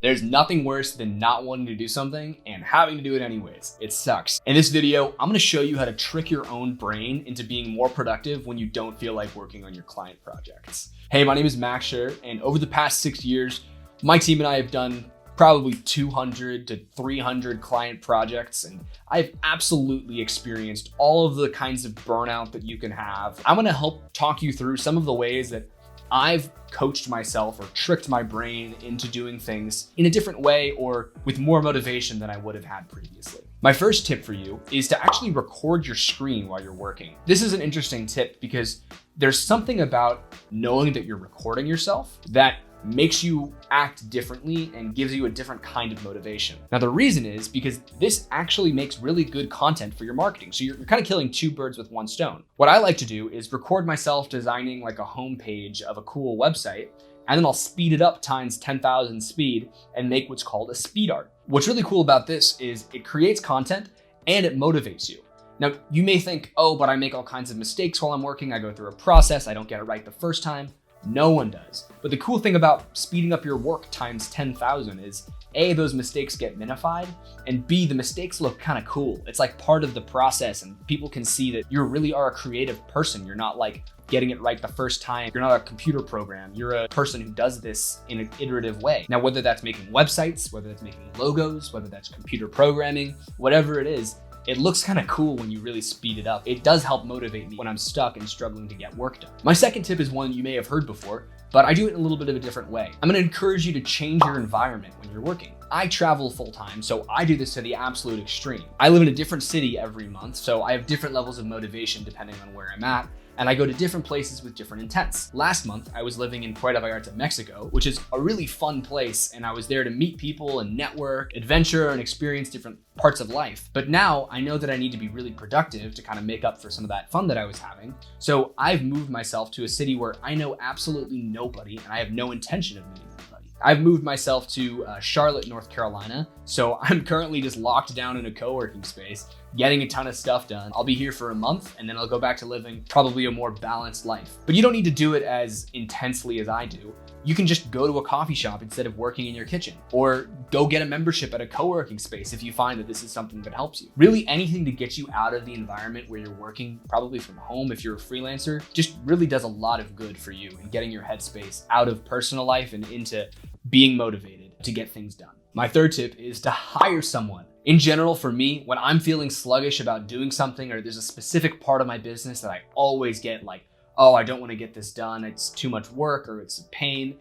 There's nothing worse than not wanting to do something and having to do it anyways. It sucks. In this video, I'm gonna show you how to trick your own brain into being more productive when you don't feel like working on your client projects. Hey, my name is Sher, and over the past 6 years, my team and I have done probably 200 to 300 client projects, and I've absolutely experienced all of the kinds of burnout that you can have. I'm gonna help talk you through some of the ways that I've coached myself or tricked my brain into doing things in a different way or with more motivation than I would have had previously. My first tip for you is to actually record your screen while you're working. This is an interesting tip because there's something about knowing that you're recording yourself that makes you act differently and gives you a different kind of motivation. Now, the reason is because this actually makes really good content for your marketing. So you're kind of killing two birds with one stone. What I like to do is record myself designing like a homepage of a cool website, and then I'll speed it up times 10,000 speed and make what's called a speed art. What's really cool about this is it creates content and it motivates you. Now, you may think, oh, but I make all kinds of mistakes while I'm working. I go through a process. I don't get it right the first time. No one does. But the cool thing about speeding up your work times 10,000 is A, those mistakes get minified, and B, the mistakes look kind of cool. It's like part of the process and people can see that you really are a creative person. You're not like getting it right the first time. You're not a computer program. You're a person who does this in an iterative way. Now, whether that's making websites, whether that's making logos, whether that's computer programming, whatever it is, it looks kind of cool when you really speed it up. It does help motivate me when I'm stuck and struggling to get work done. My second tip is one you may have heard before, but I do it in a little bit of a different way. I'm gonna encourage you to change your environment when you're working. I travel full time, so I do this to the absolute extreme. I live in a different city every month, so I have different levels of motivation depending on where I'm at. And I go to different places with different intents. Last month, I was living in Puerto Vallarta, Mexico, which is a really fun place. And I was there to meet people and network, adventure, and experience different parts of life. But now I know that I need to be really productive to kind of make up for some of that fun that I was having. So I've moved myself to a city where I know absolutely nobody and I have no intention of meeting anybody. I've moved myself to Charlotte, North Carolina. So I'm currently just locked down in a co-working space, getting a ton of stuff done. I'll be here for a month and then I'll go back to living probably a more balanced life. But you don't need to do it as intensely as I do. You can just go to a coffee shop instead of working in your kitchen, or go get a membership at a co-working space if you find that this is something that helps you. Really anything to get you out of the environment where you're working, probably from home if you're a freelancer, just really does a lot of good for you in getting your headspace out of personal life and into being motivated to get things done. My third tip is to hire someone. In general, for me, when I'm feeling sluggish about doing something or there's a specific part of my business that I always get like, oh, I don't want to get this done, it's too much work or it's a pain,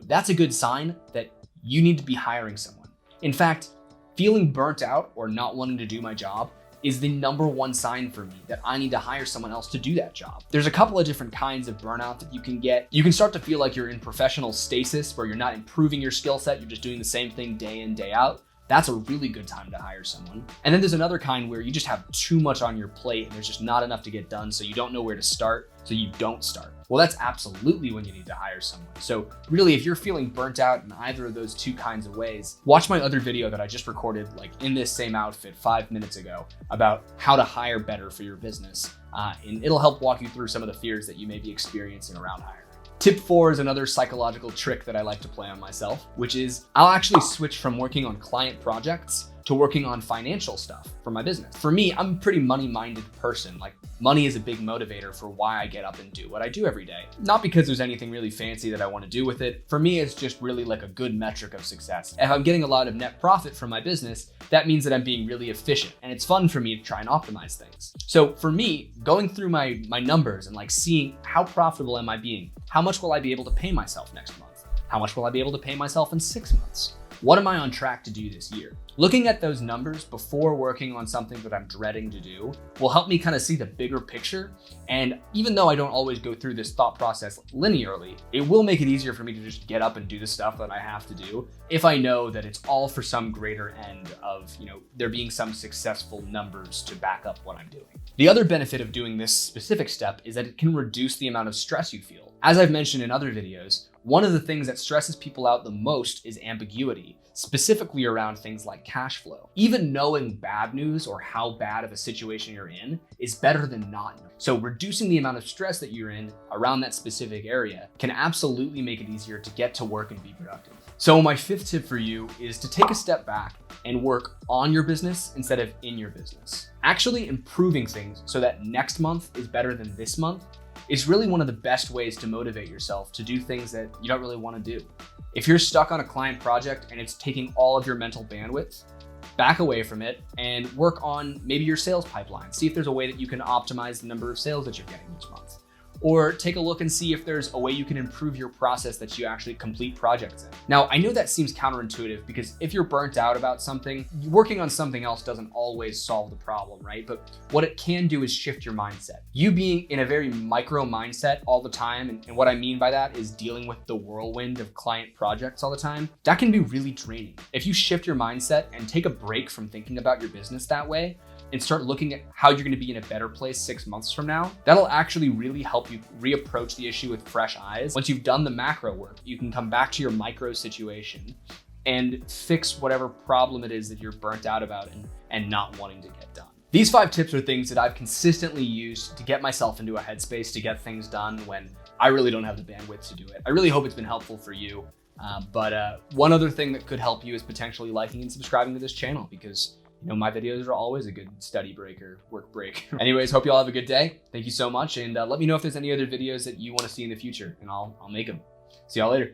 that's a good sign that you need to be hiring someone. In fact, feeling burnt out or not wanting to do my job is the number one sign for me that I need to hire someone else to do that job. There's a couple of different kinds of burnout that you can get. You can start to feel like you're in professional stasis where you're not improving your skill set, you're just doing the same thing day in, day out. That's a really good time to hire someone. And then there's another kind where you just have too much on your plate and there's just not enough to get done, so you don't know where to start, so you don't start. Well, that's absolutely when you need to hire someone. So really, if you're feeling burnt out in either of those two kinds of ways, watch my other video that I just recorded like in this same outfit 5 minutes ago about how to hire better for your business. And it'll help walk you through some of the fears that you may be experiencing around hiring. Tip 4 is another psychological trick that I like to play on myself, which is I'll actually switch from working on client projects to working on financial stuff for my business. For me, I'm a pretty money-minded person. Like, money is a big motivator for why I get up and do what I do every day. Not because there's anything really fancy that I want to do with it. For me, it's just really like a good metric of success. If I'm getting a lot of net profit from my business, that means that I'm being really efficient, and it's fun for me to try and optimize things. So for me, going through my numbers and like seeing how profitable am I being, how much will I be able to pay myself next month? How much will I be able to pay myself in 6 months? What am I on track to do this year? Looking at those numbers before working on something that I'm dreading to do will help me kind of see the bigger picture. And even though I don't always go through this thought process linearly, it will make it easier for me to just get up and do the stuff that I have to do if I know that it's all for some greater end of, there being some successful numbers to back up what I'm doing. The other benefit of doing this specific step is that it can reduce the amount of stress you feel. As I've mentioned in other videos, one of the things that stresses people out the most is ambiguity, specifically around things like cash flow. Even knowing bad news or how bad of a situation you're in is better than not knowing. So reducing the amount of stress that you're in around that specific area can absolutely make it easier to get to work and be productive. So my fifth tip for you is to take a step back and work on your business instead of in your business. Actually improving things so that next month is better than this month is really one of the best ways to motivate yourself to do things that you don't really want to do. If you're stuck on a client project and it's taking all of your mental bandwidth, back away from it and work on maybe your sales pipeline. See if there's a way that you can optimize the number of sales that you're getting each month. Or take a look and see if there's a way you can improve your process that you actually complete projects in. Now, I know that seems counterintuitive because if you're burnt out about something, working on something else doesn't always solve the problem, right? But what it can do is shift your mindset. You being in a very micro mindset all the time, and what I mean by that is dealing with the whirlwind of client projects all the time, that can be really draining. If you shift your mindset and take a break from thinking about your business that way, and start looking at how you're gonna be in a better place 6 months from now, that'll actually really help you reapproach the issue with fresh eyes. Once you've done the macro work, you can come back to your micro situation and fix whatever problem it is that you're burnt out about and not wanting to get done. These 5 tips are things that I've consistently used to get myself into a headspace to get things done when I really don't have the bandwidth to do it. I really hope it's been helpful for you. But one other thing that could help you is potentially liking and subscribing to this channel, because my videos are always a good study break or work break. Anyways, hope you all have a good day. Thank you so much. And let me know if there's any other videos that you want to see in the future and I'll make them. See y'all later.